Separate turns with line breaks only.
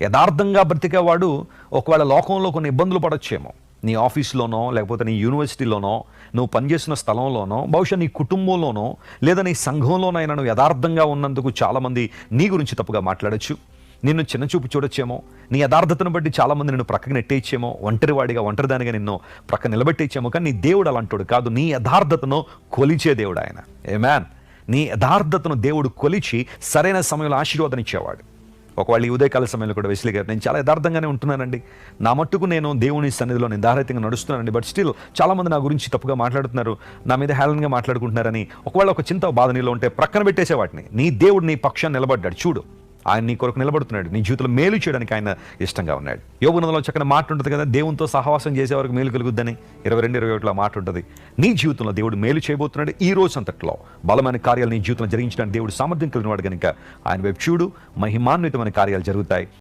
యథార్థంగా బ్రతికేవాడు ఒకవేళ లోకంలో కొన్ని ఇబ్బందులు పడొచ్చేమో, నీ ఆఫీస్లోనో లేకపోతే నీ యూనివర్సిటీలోనో నువ్వు పనిచేసిన స్థలంలోనో బహుశా నీ కుటుంబంలోనో లేదా నీ సంఘంలోనైనా నువ్వు యథార్థంగా ఉన్నందుకు చాలామంది నీ గురించి తప్పుగా మాట్లాడచ్చు, నిన్ను చిన్నచూపు చూడొచ్చేమో, నీ యథార్థతను బట్టి చాలామంది నిన్ను ప్రక్కన నెట్టేయచ్చేమో, ఒంటరిదానిగా నిన్ను ప్రక్క నిలబెట్టేయచ్చేమో. కానీ నీ దేవుడు అలాంటోడు కాదు. నీ యథార్థతను కొలిచే దేవుడు ఆయన. ఆమేన్. నీ యథార్థతను దేవుడు కొలిచి సరైన సమయంలో ఆశీర్వాదం ఇచ్చేవాడు. ఒకవేళ ఈ ఉదయకాల సమయంలో కూడా వెస్లీ గారు, నేను చాలా యథార్థంగానే ఉంటున్నానండి, నా మట్టుకు నేను దేవుని సన్నిధిలో నిర్ధారితంగా నడుస్తున్నానండి, బట్ స్టిల్ చాలామంది నా గురించి తప్పుగా మాట్లాడుతున్నారు, నా మీద హేళనగా మాట్లాడుకుంటున్నారని ఒకవేళ ఒక చింత బాధ నీలో ఉంటే ప్రక్కన పెట్టేసే వాటిని. నీ దేవుడు నీ పక్షాన్ని నిలబడ్డాడు. చూడు, ఆయన నీ కొరకు నిలబడుతున్నాడు. నీ జీవితంలో మేలు చేయడానికి ఆయన ఇష్టంగా ఉన్నాడు. యోబు గ్రంథంలో చక్కని మాట ఉంటుంది కదా, దేవునితో సహవాసం చేసేవారికి మేలు కలుగుద్దని 22-21 మాట ఉంటుంది. నీ జీవితంలో దేవుడు మేలు చేయబోతున్నాడు. ఈ రోజు అంతట్లో బలమైన కార్యాలు నీ జీవితంలో జరిగించడానికి దేవుడు సామర్థ్యం కలిగిన వాడు కనుక ఆయన వైపు చూడు, మహిమాన్వితమైన కార్యాలు జరుగుతాయి.